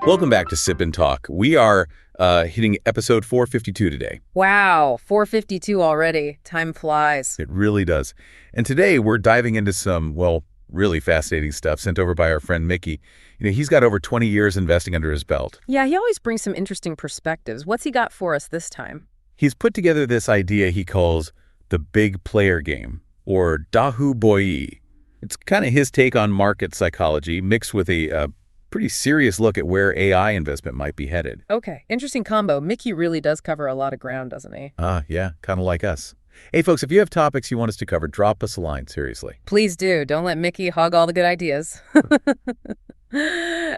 Welcome back to Sip and Talk. We are hitting episode 452 today. Wow, 452 already. Time flies. It really does. And today we're diving into some, well, really fascinating stuff sent over by our friend Micky. You know, he's got over 20 years investing under his belt. Yeah, he always brings some interesting perspectives. What's he got for us this time? He's put together this idea he calls the big player game, or dahu boi. It's kind of his take on market psychology mixed with a pretty serious look at where AI investment might be headed. Okay, interesting combo. Micky really does cover a lot of ground, doesn't he? Yeah, kind of like us. Hey, folks, if you have topics you want us to cover, drop us a line, seriously. Please do. Don't let Micky hog all the good ideas.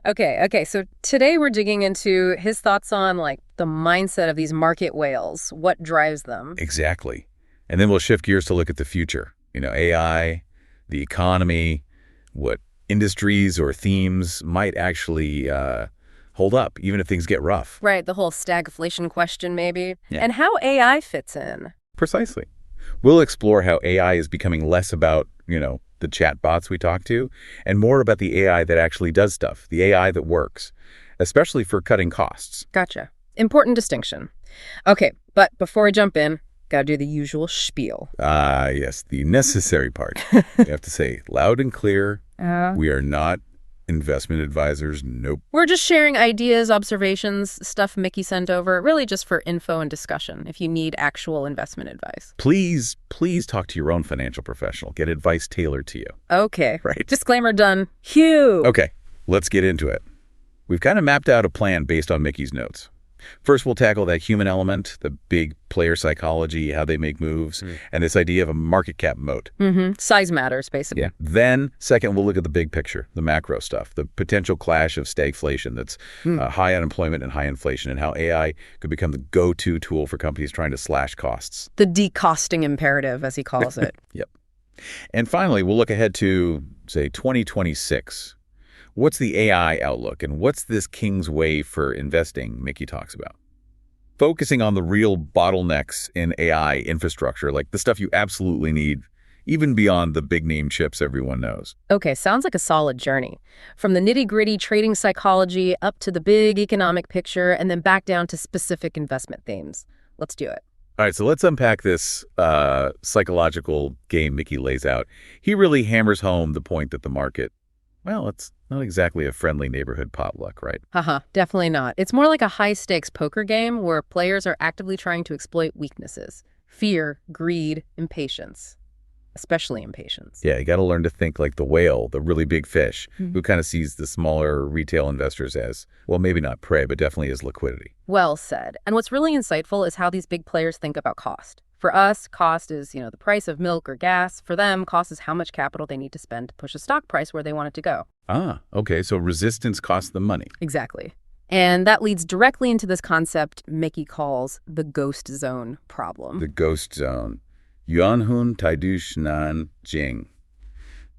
Okay, so today we're digging into his thoughts on, like, the mindset of these market whales, what drives them. Exactly. And then we'll shift gears to look at the future. You know, AI, the economy, what industries or themes might actually hold up, even if things get rough. Right, the whole stagflation question, maybe. Yeah. And how AI fits in. Precisely. We'll explore how AI is becoming less about, the chat bots we talk to, and more about the AI that actually does stuff, the AI that works, especially for cutting costs. Gotcha. Important distinction. Okay, but before I jump in, gotta do the usual spiel. Yes, the necessary part. You have to say loud and clear, we are not investment advisors, nope. We're just sharing ideas, observations, stuff Micky sent over, really just for info and discussion if you need actual investment advice. Please talk to your own financial professional. Get advice tailored to you. Okay. Right. Disclaimer done. Phew. Okay, let's get into it. We've kind of mapped out a plan based on Micky's notes. First, we'll tackle that human element, the big player psychology, how they make moves, and this idea of a market cap moat. Size matters, basically. Yeah. Then, second, we'll look at the big picture, the macro stuff, the potential clash of stagflation that's high unemployment and high inflation, and how AI could become the go-to tool for companies trying to slash costs. The decosting imperative, as he calls it. Yep. And finally, we'll look ahead to, say, 2026. What's the AI outlook, and what's this king's way for investing Micky talks about? Focusing on the real bottlenecks in AI infrastructure, like the stuff you absolutely need, even beyond the big-name chips everyone knows. Okay, sounds like a solid journey. From the nitty-gritty trading psychology up to the big economic picture, and then back down to specific investment themes. Let's do it. All right, so let's unpack this psychological game Micky lays out. He really hammers home the point that the market, well, it's not exactly a friendly neighborhood potluck, right? Definitely not. It's more like a high-stakes poker game where players are actively trying to exploit weaknesses. Fear, greed, impatience. Especially impatience. Yeah, you got to learn to think like the whale, the really big fish, who kind of sees the smaller retail investors as, well, maybe not prey, but definitely as liquidity. Well said. And what's really insightful is how these big players think about cost. For us, cost is, the price of milk or gas. For them, cost is how much capital they need to spend to push a stock price where they want it to go. Okay. So resistance costs them money. Exactly. And that leads directly into this concept Micky calls the ghost zone problem. The ghost zone. Yuanhun Taidush Nan Jing.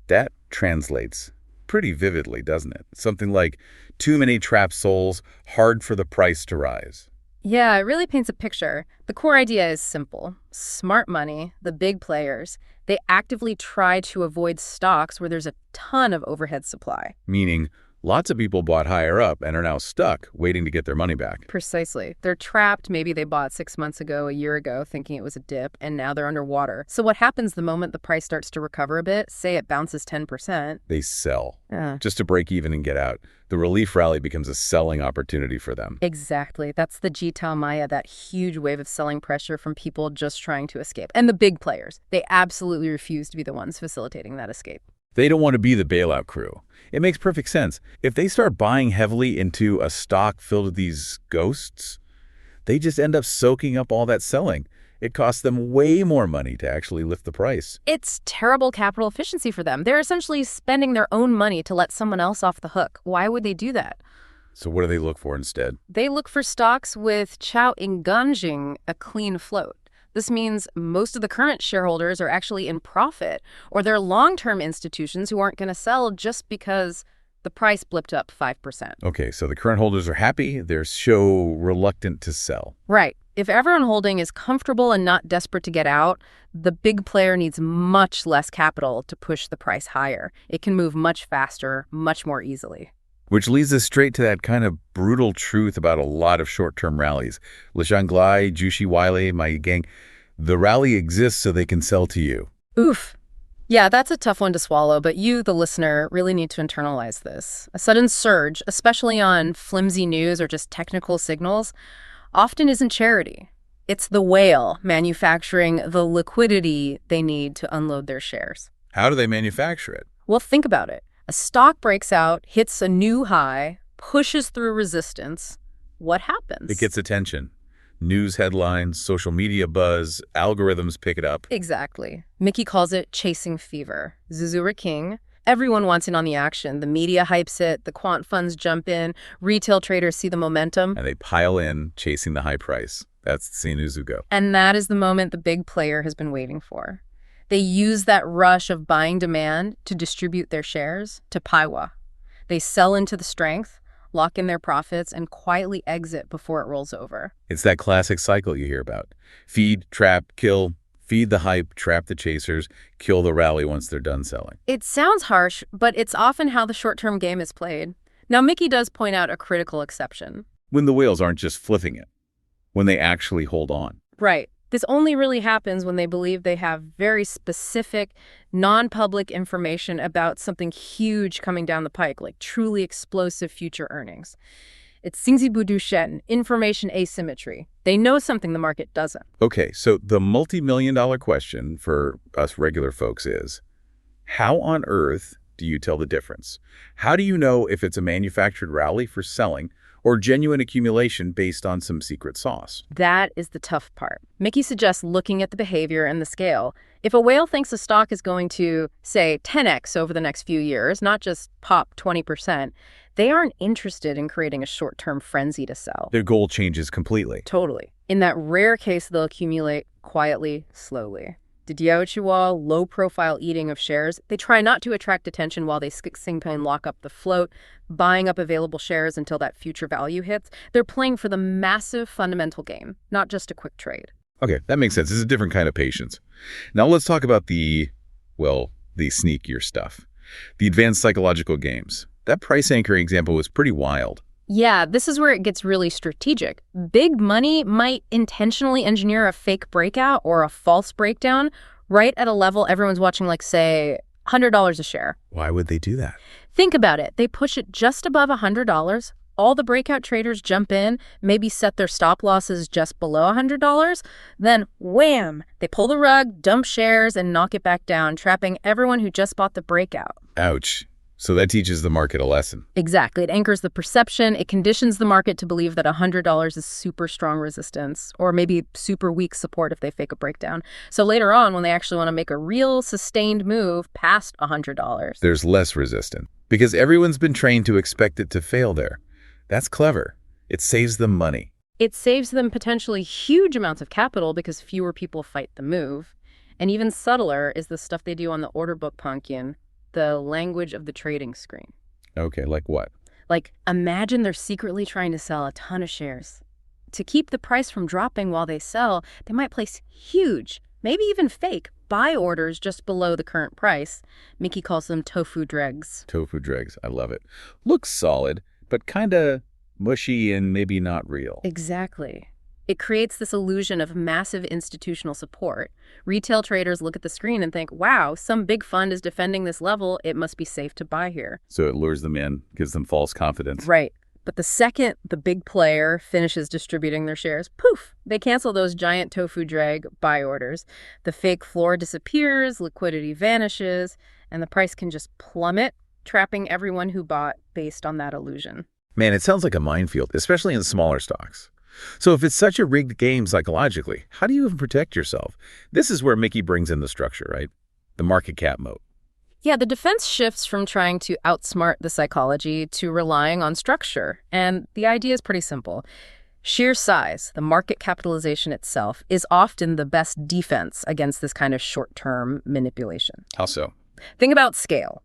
That translates pretty vividly, doesn't it? Something like too many trapped souls, hard for the price to rise. Yeah, it really paints a picture. The core idea is simple. Smart money, the big players, they actively try to avoid stocks where there's a ton of overhead supply. Meaning, lots of people bought higher up and are now stuck, waiting to get their money back. Precisely. They're trapped. Maybe they bought 6 months ago, a year ago, thinking it was a dip, and now they're underwater. So what happens the moment the price starts to recover a bit, say it bounces 10%? They sell, just to break even and get out. The relief rally becomes a selling opportunity for them. Exactly. That's the Jita Maya, that huge wave of selling pressure from people just trying to escape. And the big players, they absolutely refuse to be the ones facilitating that escape. They don't want to be the bailout crew. It makes perfect sense. If they start buying heavily into a stock filled with these ghosts, they just end up soaking up all that selling. It costs them way more money to actually lift the price. It's terrible capital efficiency for them. They're essentially spending their own money to let someone else off the hook. Why would they do that? So what do they look for instead? They look for stocks with Chao Inganjing, a clean float. This means most of the current shareholders are actually in profit, or they're long-term institutions who aren't going to sell just because the price blipped up 5%. Okay, so the current holders are happy, they're so reluctant to sell. Right. If everyone holding is comfortable and not desperate to get out, the big player needs much less capital to push the price higher. It can move much faster, much more easily. Which leads us straight to that kind of brutal truth about a lot of short-term rallies. Lishanglai, Jushi Wile, my gang, the rally exists so they can sell to you. Oof. Yeah, that's a tough one to swallow, but you, the listener, really need to internalize this. A sudden surge, especially on flimsy news or just technical signals, often isn't charity. It's the whale manufacturing the liquidity they need to unload their shares. How do they manufacture it? Well, think about it. A stock breaks out, hits a new high, pushes through resistance. What happens? It gets attention. News headlines, social media buzz, algorithms pick it up. Exactly. Micky calls it chasing fever. Zuzura King. Everyone wants in on the action. The media hypes it, the quant funds jump in, retail traders see the momentum. And they pile in, chasing the high price. That's the Sinuzugo. And that is the moment the big player has been waiting for. They use that rush of buying demand to distribute their shares to Paiwa. They sell into the strength, lock in their profits, and quietly exit before it rolls over. It's that classic cycle you hear about. Feed, trap, kill. Feed the hype, trap the chasers, kill the rally once they're done selling. It sounds harsh, but it's often how the short-term game is played. Now, Micky does point out a critical exception. When the whales aren't just flipping it. When they actually hold on. Right. This only really happens when they believe they have very specific, non-public information about something huge coming down the pike, like truly explosive future earnings. It's Xingzi information asymmetry. They know something the market doesn't. Okay, so the multi-million-dollar question for us regular folks is, how on earth do you tell the difference? How do you know if it's a manufactured rally for selling or genuine accumulation based on some secret sauce? That is the tough part. Micky suggests looking at the behavior and the scale. If a whale thinks a stock is going to, say, 10x over the next few years, not just pop 20%, they aren't interested in creating a short-term frenzy to sell. Their goal changes completely. Totally. In that rare case, they'll accumulate quietly, slowly. The Diaochuo, low-profile eating of shares, they try not to attract attention while they and lock up the float, buying up available shares until that future value hits. They're playing for the massive fundamental game, not just a quick trade. Okay, that makes sense. This is a different kind of patience. Now let's talk about the sneakier stuff. The advanced psychological games. That price anchoring example was pretty wild. Yeah, this is where it gets really strategic. Big money might intentionally engineer a fake breakout or a false breakdown right at a level everyone's watching, like, say, $100 a share. Why would they do that? Think about it. They push it just above $100. All the breakout traders jump in, maybe set their stop losses just below $100. Then, wham, they pull the rug, dump shares, and knock it back down, trapping everyone who just bought the breakout. Ouch. So that teaches the market a lesson. Exactly. It anchors the perception. It conditions the market to believe that $100 is super strong resistance, or maybe super weak support if they fake a breakdown. So later on, when they actually want to make a real sustained move past $100, there's less resistance because everyone's been trained to expect it to fail there. That's clever. It saves them money. It saves them potentially huge amounts of capital because fewer people fight the move. And even subtler is the stuff they do on the order book, Pumpkin. The language of the trading screen. Okay, like what? Like, imagine they're secretly trying to sell a ton of shares. To keep the price from dropping while they sell, they might place huge, maybe even fake, buy orders just below the current price. Micky calls them tofu dregs. Tofu dregs, I love it. Looks solid, but kind of mushy and maybe not real. Exactly. It creates this illusion of massive institutional support. Retail traders look at the screen and think, wow, some big fund is defending this level. It must be safe to buy here. So it lures them in, gives them false confidence. Right. But the second the big player finishes distributing their shares, poof, they cancel those giant tofu drag buy orders. The fake floor disappears, liquidity vanishes, and the price can just plummet, trapping everyone who bought based on that illusion. Man, it sounds like a minefield, especially in smaller stocks. So if it's such a rigged game psychologically, how do you even protect yourself? This is where Micky brings in the structure, right? The market cap moat. Yeah, the defense shifts from trying to outsmart the psychology to relying on structure. And the idea is pretty simple. Sheer size, the market capitalization itself, is often the best defense against this kind of short-term manipulation. How so? Think about scale.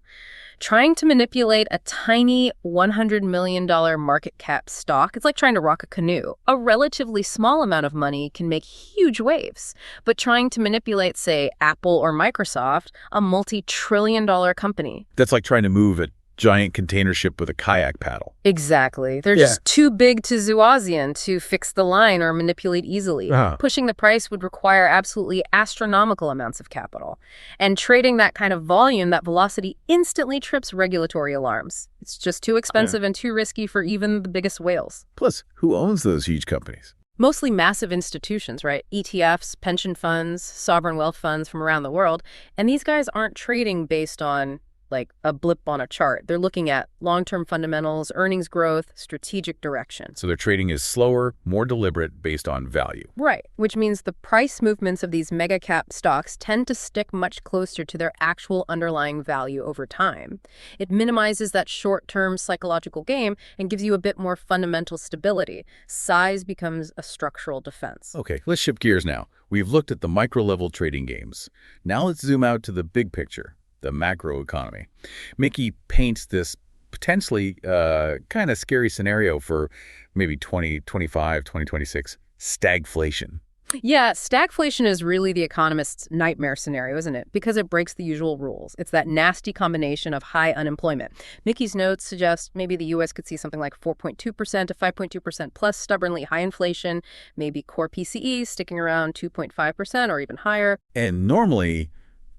Trying to manipulate a tiny $100 million market cap stock, it's like trying to rock a canoe. A relatively small amount of money can make huge waves. But trying to manipulate, say, Apple or Microsoft, a multi-trillion-dollar company. That's like trying to move a giant container ship with a kayak paddle. Exactly. They're just too big to Zooasian to fix the line or manipulate easily. Pushing the price would require absolutely astronomical amounts of capital. And trading that kind of volume, that velocity, instantly trips regulatory alarms. It's just too expensive and too risky for even the biggest whales. Plus, who owns those huge companies? Mostly massive institutions, right? ETFs, pension funds, sovereign wealth funds from around the world. And these guys aren't trading based on like a blip on a chart. They're looking at long-term fundamentals, earnings growth, strategic direction. So their trading is slower, more deliberate, based on value. Right, which means the price movements of these mega cap stocks tend to stick much closer to their actual underlying value over time. It minimizes that short-term psychological game and gives you a bit more fundamental stability. Size becomes a structural defense. Okay, let's shift gears now. We've looked at the micro-level trading games. Now let's zoom out to the big picture. The macro economy. Micky paints this potentially kind of scary scenario for maybe 2025, 2026, stagflation. Yeah, stagflation is really the economist's nightmare scenario, isn't it? Because it breaks the usual rules. It's that nasty combination of high unemployment. Micky's notes suggest maybe the U.S. could see something like 4.2% to 5.2% plus stubbornly high inflation, maybe core PCE sticking around 2.5% or even higher. And normally,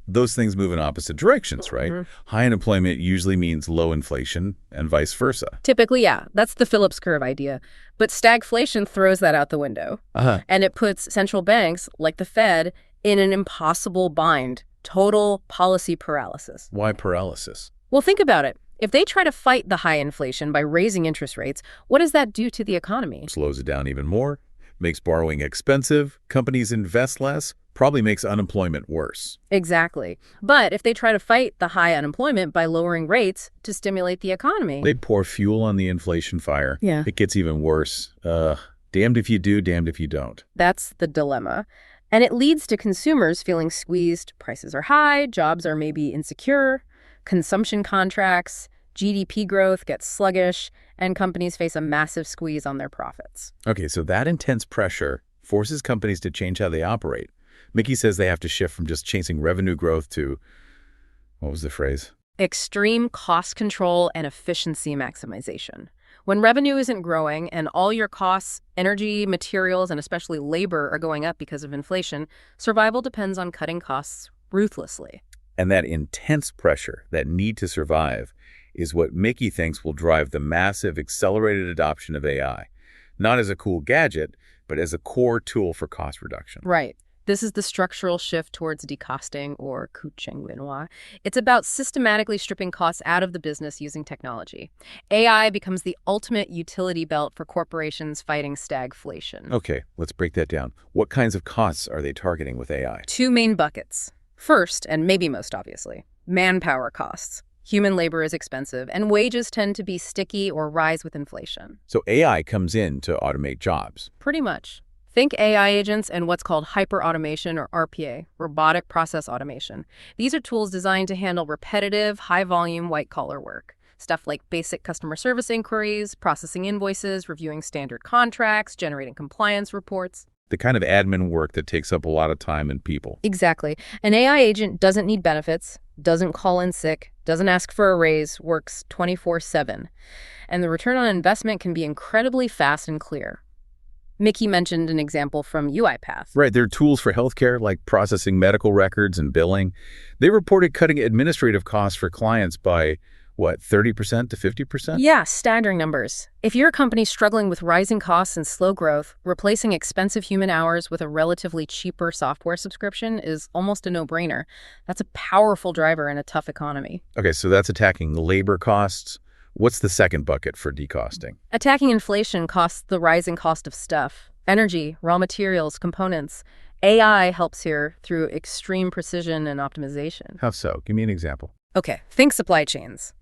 those things move in opposite directions, right? High unemployment usually means low inflation and vice versa. Typically, yeah. That's the Phillips curve idea. But stagflation throws that out the window. And it puts central banks, like the Fed, in an impossible bind. Total policy paralysis. Why paralysis? Well, think about it. If they try to fight the high inflation by raising interest rates, what does that do to the economy? Slows it down even more, makes borrowing expensive, companies invest less, probably makes unemployment worse. Exactly. But if they try to fight the high unemployment by lowering rates to stimulate the economy... They pour fuel on the inflation fire. Yeah. It gets even worse. Damned if you do, damned if you don't. That's the dilemma. And it leads to consumers feeling squeezed. Prices are high, jobs are maybe insecure, consumption contracts, GDP growth gets sluggish, and companies face a massive squeeze on their profits. Okay, so that intense pressure forces companies to change how they operate. Micky says they have to shift from just chasing revenue growth to, what was the phrase? Extreme cost control and efficiency maximization. When revenue isn't growing and all your costs, energy, materials, and especially labor are going up because of inflation, survival depends on cutting costs ruthlessly. And that intense pressure, that need to survive, is what Micky thinks will drive the massive accelerated adoption of AI, not as a cool gadget, but as a core tool for cost reduction. Right. This is the structural shift towards decosting, or coût-chêng-vinois. It's about systematically stripping costs out of the business using technology. AI becomes the ultimate utility belt for corporations fighting stagflation. Okay, let's break that down. What kinds of costs are they targeting with AI? Two main buckets. First, and maybe most obviously, manpower costs. Human labor is expensive, and wages tend to be sticky or rise with inflation. So AI comes in to automate jobs. Pretty much. Think AI agents and what's called hyper-automation, or RPA, robotic process automation. These are tools designed to handle repetitive, high-volume, white-collar work. Stuff like basic customer service inquiries, processing invoices, reviewing standard contracts, generating compliance reports. The kind of admin work that takes up a lot of time and people. Exactly. An AI agent doesn't need benefits, doesn't call in sick, doesn't ask for a raise, works 24/7. And the return on investment can be incredibly fast and clear. Micky mentioned an example from UiPath. Right, they're tools for healthcare, like processing medical records and billing. They reported cutting administrative costs for clients by, 30% to 50%? Yeah, staggering numbers. If you're a company struggling with rising costs and slow growth, replacing expensive human hours with a relatively cheaper software subscription is almost a no-brainer. That's a powerful driver in a tough economy. Okay, so that's attacking labor costs. What's the second bucket for decosting? Attacking inflation costs the rising cost of stuff. Energy, raw materials, components. AI helps here through extreme precision and optimization. How so? Give me an example. Okay, think supply chains.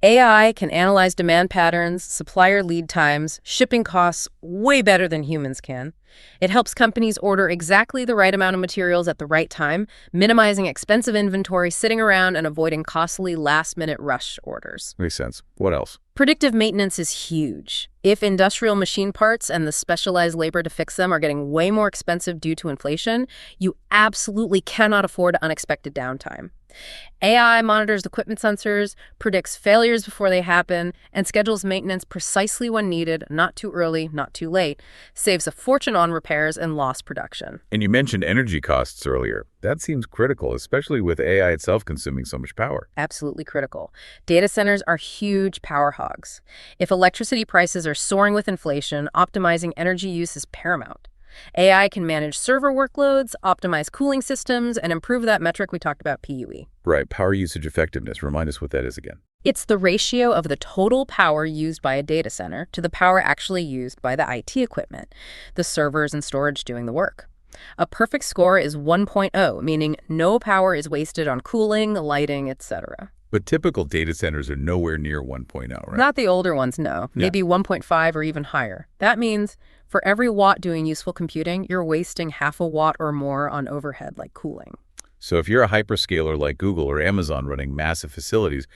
AI can analyze demand patterns, supplier lead times, shipping costs way better than humans can. It helps companies order exactly the right amount of materials at the right time, minimizing expensive inventory sitting around and avoiding costly last-minute rush orders. Makes sense. What else? Predictive maintenance is huge. If industrial machine parts and the specialized labor to fix them are getting way more expensive due to inflation, you absolutely cannot afford unexpected downtime. AI monitors equipment sensors, predicts failures before they happen, and schedules maintenance precisely when needed, not too early, not too late, saves a fortune on repairs and lost production. And you mentioned energy costs earlier. That seems critical, especially with AI itself consuming so much power. Absolutely critical. Data centers are huge power hogs. If electricity prices are soaring with inflation, optimizing energy use is paramount. AI can manage server workloads, optimize cooling systems, and improve that metric we talked about, PUE. Right, power usage effectiveness. Remind us what that is again. It's the ratio of the total power used by a data center to the power actually used by the IT equipment, the servers and storage doing the work. A perfect score is 1.0, meaning no power is wasted on cooling, lighting, etc. But typical data centers are nowhere near 1.0, right? Not the older ones, no. Maybe 1.5 or even higher. That means for every watt doing useful computing, you're wasting half a watt or more on overhead like cooling. So if you're a hyperscaler like Google or Amazon running massive facilities,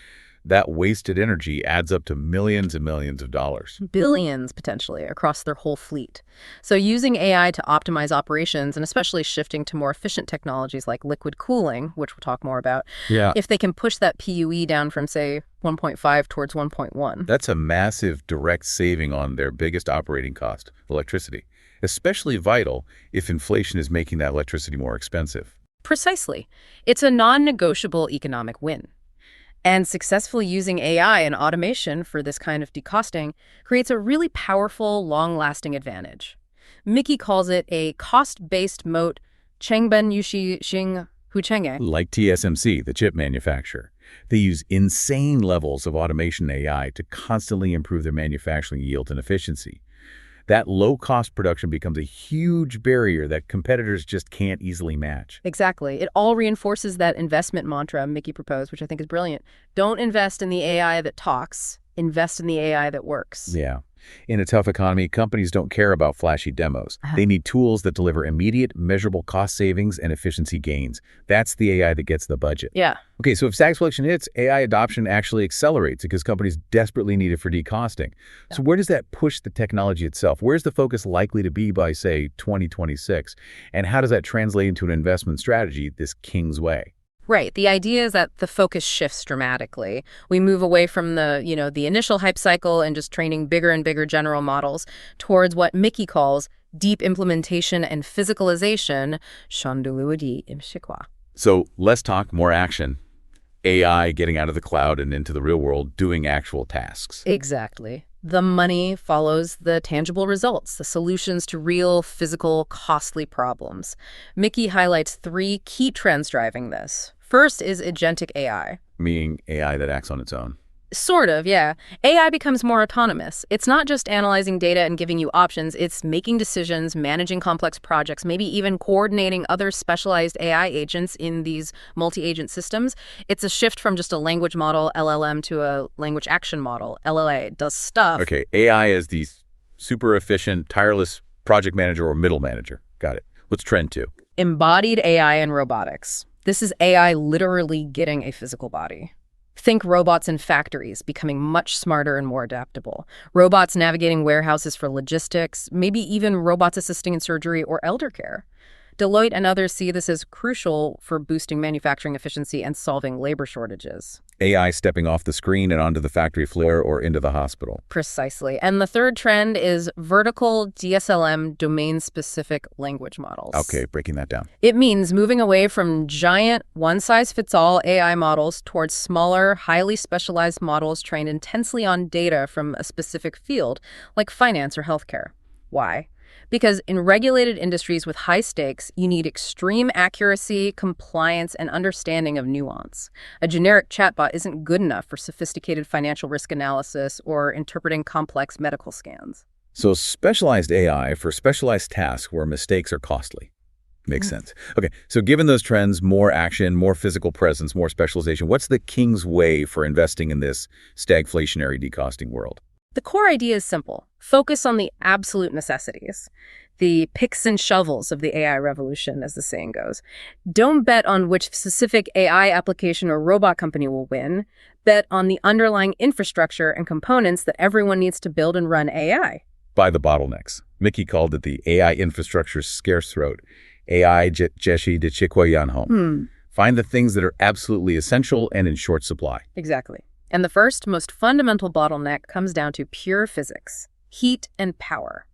that wasted energy adds up to millions and millions of dollars. Billions, potentially, across their whole fleet. So using AI to optimize operations, and especially shifting to more efficient technologies like liquid cooling, which we'll talk more about, if they can push that PUE down from, say, 1.5 towards 1.1. That's a massive direct saving on their biggest operating cost, electricity, especially vital if inflation is making that electricity more expensive. Precisely. It's a non-negotiable economic win. And successfully using AI and automation for this kind of decosting creates a really powerful, long-lasting advantage. Micky calls it a cost-based moat, Chengben Yushi Xing Hu Chengge. Like TSMC, the chip manufacturer. They use insane levels of automation AI to constantly improve their manufacturing yield and efficiency. That low-cost production becomes a huge barrier that competitors just can't easily match. Exactly. It all reinforces that investment mantra Micky proposed, which I think is brilliant. Don't invest in the AI that talks. Invest in the AI that works. Yeah. In a tough economy, companies don't care about flashy demos. They need tools that deliver immediate, measurable cost savings and efficiency gains. That's the AI that gets the budget. Yeah. Okay, so if stagflation hits, AI adoption actually accelerates because companies desperately need it for decosting. So where does that push the technology itself? Where's the focus likely to be by, say, 2026? And how does that translate into an investment strategy, this King's Way? Right. The idea is that the focus shifts dramatically. We move away from the initial hype cycle and just training bigger and bigger general models towards what Micky calls deep implementation and physicalization. So less talk, more action. AI getting out of the cloud and into the real world, doing actual tasks. Exactly. The money follows the tangible results, the solutions to real, physical, costly problems. Micky highlights 3 key trends driving this. First is agentic AI. Meaning AI that acts on its own. Sort of, yeah. AI becomes more autonomous. It's not just analyzing data and giving you options. It's making decisions, managing complex projects, maybe even coordinating other specialized AI agents in these multi-agent systems. It's a shift from just a language model, LLM, to a language action model, LLA. It does stuff. Okay, AI is the super efficient, tireless project manager or middle manager. Got it. What's trend 2? Embodied AI and robotics. This is AI literally getting a physical body. Think robots in factories becoming much smarter and more adaptable. Robots navigating warehouses for logistics, maybe even robots assisting in surgery or elder care. Deloitte and others see this as crucial for boosting manufacturing efficiency and solving labor shortages. AI stepping off the screen and onto the factory floor or into the hospital. Precisely. And the third trend is vertical DSLM domain-specific language models. Okay, breaking that down. It means moving away from giant one-size-fits-all AI models towards smaller, highly specialized models trained intensely on data from a specific field, like finance or healthcare. Why? Because in regulated industries with high stakes, you need extreme accuracy, compliance, and understanding of nuance. A generic chatbot isn't good enough for sophisticated financial risk analysis or interpreting complex medical scans. So specialized AI for specialized tasks where mistakes are costly. Makes sense. Okay, so given those trends, more action, more physical presence, more specialization, what's the King's Way for investing in this stagflationary decosting world? The core idea is simple. Focus on the absolute necessities, the picks and shovels of the AI revolution, as the saying goes. Don't bet on which specific AI application or robot company will win. Bet on the underlying infrastructure and components that everyone needs to build and run AI. By the bottlenecks. Micky called it the AI infrastructure's scarce throat. AI jeshi de chikwayanhom. Find the things that are absolutely essential and in short supply. Exactly. And the first, most fundamental bottleneck comes down to pure physics, heat and power.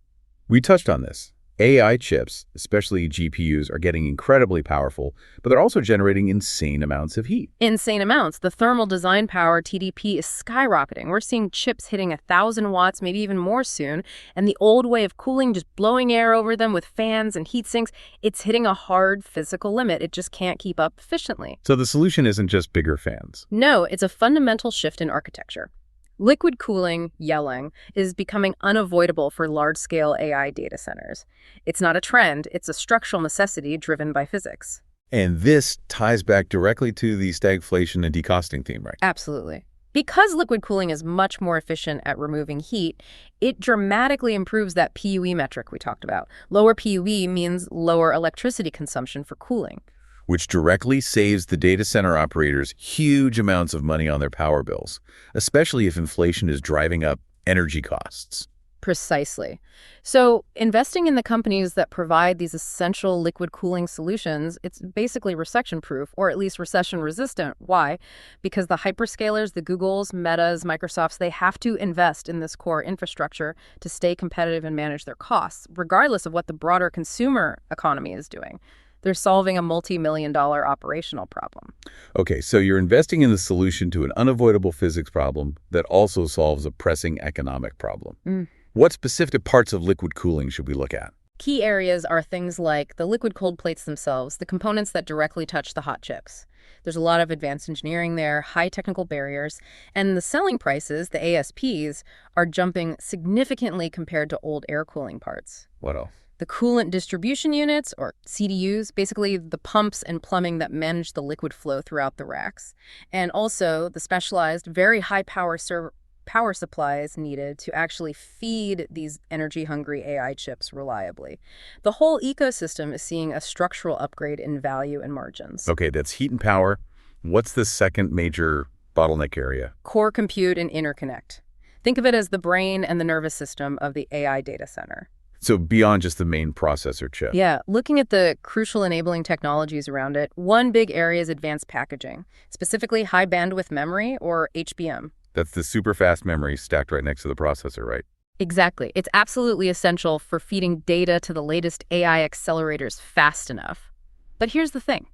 We touched on this. AI chips, especially GPUs, are getting incredibly powerful, but they're also generating insane amounts of heat. Insane amounts. The thermal design power, TDP, is skyrocketing. We're seeing chips hitting 1,000 watts, maybe even more soon, and the old way of cooling, just blowing air over them with fans and heat sinks, it's hitting a hard physical limit. It just can't keep up efficiently. So the solution isn't just bigger fans. No, it's a fundamental shift in architecture. Liquid cooling, yelling, is becoming unavoidable for large-scale AI data centers. It's not a trend, it's a structural necessity driven by physics. And this ties back directly to the stagflation and decosting theme, right? Absolutely. Because liquid cooling is much more efficient at removing heat, it dramatically improves that PUE metric we talked about. Lower PUE means lower electricity consumption for cooling, which directly saves the data center operators huge amounts of money on their power bills, especially if inflation is driving up energy costs. Precisely. So investing in the companies that provide these essential liquid cooling solutions, it's basically recession-proof, or at least recession-resistant. Why? Because the hyperscalers, the Googles, Metas, Microsofts, they have to invest in this core infrastructure to stay competitive and manage their costs, regardless of what the broader consumer economy is doing. They're solving a multi-million-dollar operational problem. Okay, so you're investing in the solution to an unavoidable physics problem that also solves a pressing economic problem. What specific parts of liquid cooling should we look at? Key areas are things like the liquid cold plates themselves, the components that directly touch the hot chips. There's a lot of advanced engineering there, high technical barriers, and the selling prices, the ASPs, are jumping significantly compared to old air cooling parts. What else? The coolant distribution units, or CDUs, basically the pumps and plumbing that manage the liquid flow throughout the racks. And also the specialized, very high power supplies needed to actually feed these energy-hungry AI chips reliably. The whole ecosystem is seeing a structural upgrade in value and margins. Okay, that's heat and power. What's the second major bottleneck area? Core compute and interconnect. Think of it as the brain and the nervous system of the AI data center. So beyond just the main processor chip. Yeah, looking at the crucial enabling technologies around it, one big area is advanced packaging, specifically high bandwidth memory, or HBM. That's the super fast memory stacked right next to the processor, right? Exactly. It's absolutely essential for feeding data to the latest AI accelerators fast enough. But here's the thing.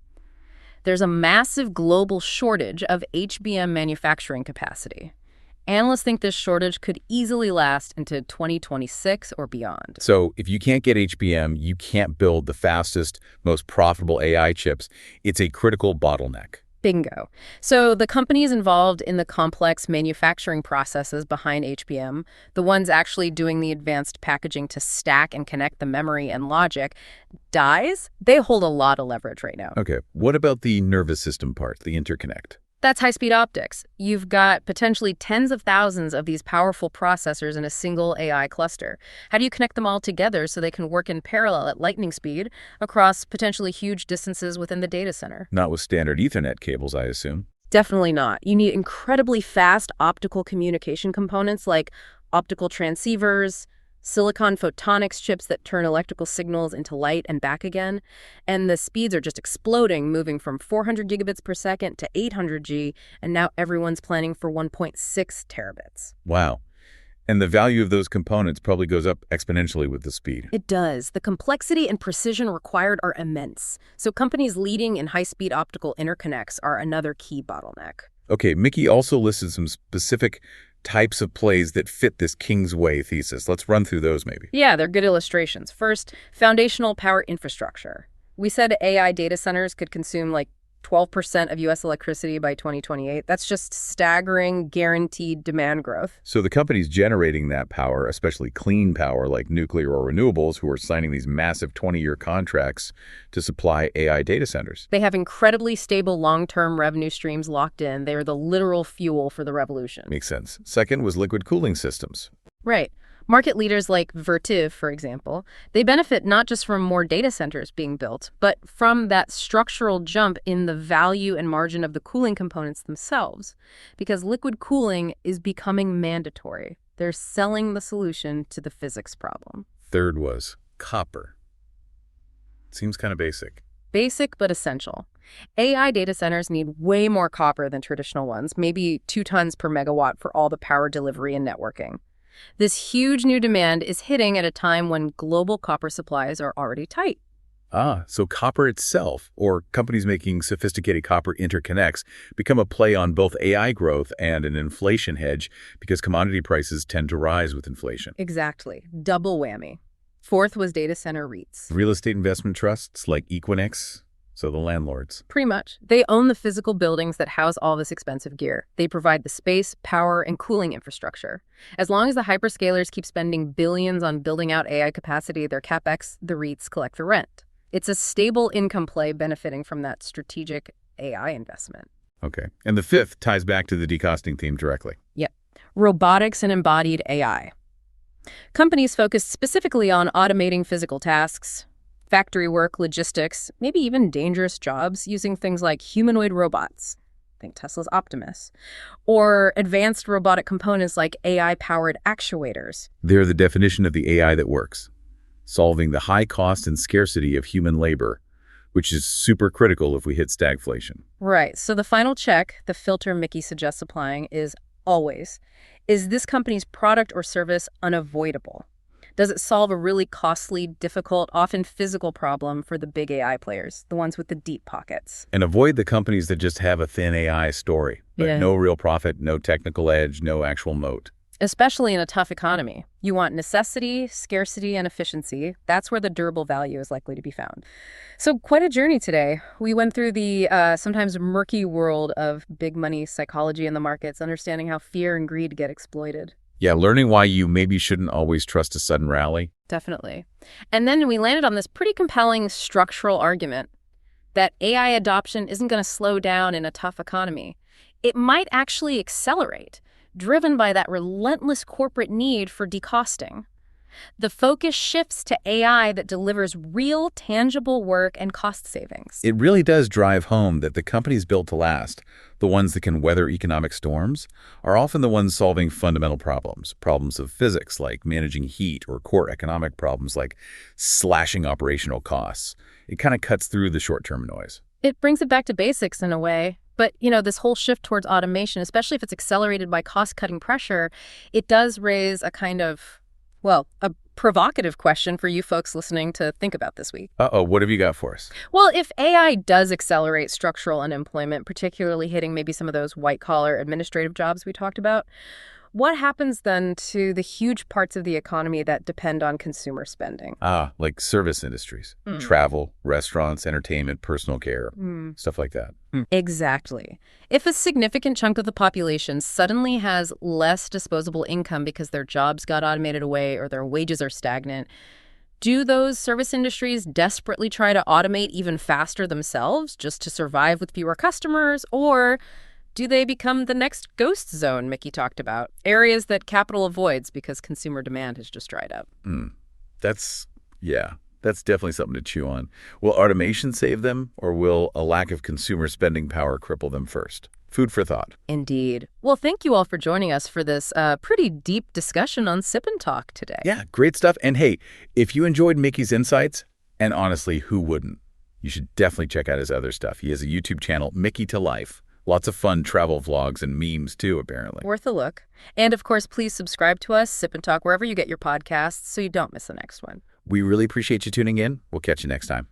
There's a massive global shortage of HBM manufacturing capacity. Analysts think this shortage could easily last into 2026 or beyond. So if you can't get HBM, you can't build the fastest, most profitable AI chips. It's a critical bottleneck. Bingo. So the companies involved in the complex manufacturing processes behind HBM, the ones actually doing the advanced packaging to stack and connect the memory and logic, dies, they hold a lot of leverage right now. Okay, what about the nervous system part, the interconnect? That's high-speed optics. You've got potentially tens of thousands of these powerful processors in a single AI cluster. How do you connect them all together so they can work in parallel at lightning speed across potentially huge distances within the data center? Not with standard Ethernet cables, I assume. Definitely not. You need incredibly fast optical communication components like optical transceivers, silicon photonics chips that turn electrical signals into light and back again. And the speeds are just exploding, moving from 400 gigabits per second to 800G, and now everyone's planning for 1.6 terabits. Wow. And the value of those components probably goes up exponentially with the speed. It does. The complexity and precision required are immense. So companies leading in high-speed optical interconnects are another key bottleneck. Okay, Micky also listed some specific types of plays that fit this King's Way thesis. Let's run through those maybe. Yeah, they're good illustrations. First, foundational power infrastructure. We said AI data centers could consume like 12% of U.S. electricity by 2028. That's just staggering, guaranteed demand growth. So the companies generating that power, especially clean power like nuclear or renewables, who are signing these massive 20-year contracts to supply AI data centers. They have incredibly stable long-term revenue streams locked in. They are the literal fuel for the revolution. Makes sense. Second was liquid cooling systems. Right. Market leaders like Vertiv, for example, they benefit not just from more data centers being built, but from that structural jump in the value and margin of the cooling components themselves. Because liquid cooling is becoming mandatory. They're selling the solution to the physics problem. Third was copper. Seems kind of basic. Basic but essential. AI data centers need way more copper than traditional ones, maybe 2 tons per megawatt for all the power delivery and networking. This huge new demand is hitting at a time when global copper supplies are already tight. So copper itself, or companies making sophisticated copper interconnects, become a play on both AI growth and an inflation hedge because commodity prices tend to rise with inflation. Exactly. Double whammy. Fourth was data center REITs. Real estate investment trusts like Equinix, so the landlords. Pretty much. They own the physical buildings that house all this expensive gear. They provide the space, power, and cooling infrastructure. As long as the hyperscalers keep spending billions on building out AI capacity, their CapEx, the REITs collect the rent. It's a stable income play benefiting from that strategic AI investment. Okay. And the fifth ties back to the decosting theme directly. Yep. Robotics and embodied AI. Companies focused specifically on automating physical tasks, factory work, logistics, maybe even dangerous jobs using things like humanoid robots, think Tesla's Optimus, or advanced robotic components like AI-powered actuators. They're the definition of the AI that works, solving the high cost and scarcity of human labor, which is super critical if we hit stagflation. Right. So the final check, the filter Micky suggests applying, is always, is this company's product or service unavoidable? Does it solve a really costly, difficult, often physical problem for the big AI players, the ones with the deep pockets? And avoid the companies that just have a thin AI story, but no real profit, no technical edge, no actual moat. Especially in a tough economy. You want necessity, scarcity, and efficiency. That's where the durable value is likely to be found. So quite a journey today. We went through the sometimes murky world of big money psychology in the markets, understanding how fear and greed get exploited. Yeah, learning why you maybe shouldn't always trust a sudden rally. Definitely. And then we landed on this pretty compelling structural argument that AI adoption isn't going to slow down in a tough economy. It might actually accelerate, driven by that relentless corporate need for decosting. The focus shifts to AI that delivers real, tangible work and cost savings. It really does drive home that the companies built to last, the ones that can weather economic storms, are often the ones solving fundamental problems, problems of physics like managing heat or core economic problems like slashing operational costs. It kind of cuts through the short-term noise. It brings it back to basics in a way. But, this whole shift towards automation, especially if it's accelerated by cost-cutting pressure, it does raise a kind of, a provocative question for you folks listening to think about this week. What have you got for us? Well, if AI does accelerate structural unemployment, particularly hitting maybe some of those white-collar administrative jobs we talked about, what happens then to the huge parts of the economy that depend on consumer spending? Like service industries, travel, restaurants, entertainment, personal care, stuff like that. Exactly. If a significant chunk of the population suddenly has less disposable income because their jobs got automated away or their wages are stagnant, do those service industries desperately try to automate even faster themselves just to survive with fewer customers? Or do they become the next ghost zone Micky talked about? Areas that capital avoids because consumer demand has just dried up. That's definitely something to chew on. Will automation save them, or will a lack of consumer spending power cripple them first? Food for thought. Indeed. Well, thank you all for joining us for this pretty deep discussion on Sip&Talk today. Yeah, great stuff. And hey, if you enjoyed Micky's insights, and honestly, who wouldn't? You should definitely check out his other stuff. He has a YouTube channel, Mickytolife. Lots of fun travel vlogs and memes, too, apparently. Worth a look. And, of course, please subscribe to us, Sip&Talk, wherever you get your podcasts, so you don't miss the next one. We really appreciate you tuning in. We'll catch you next time.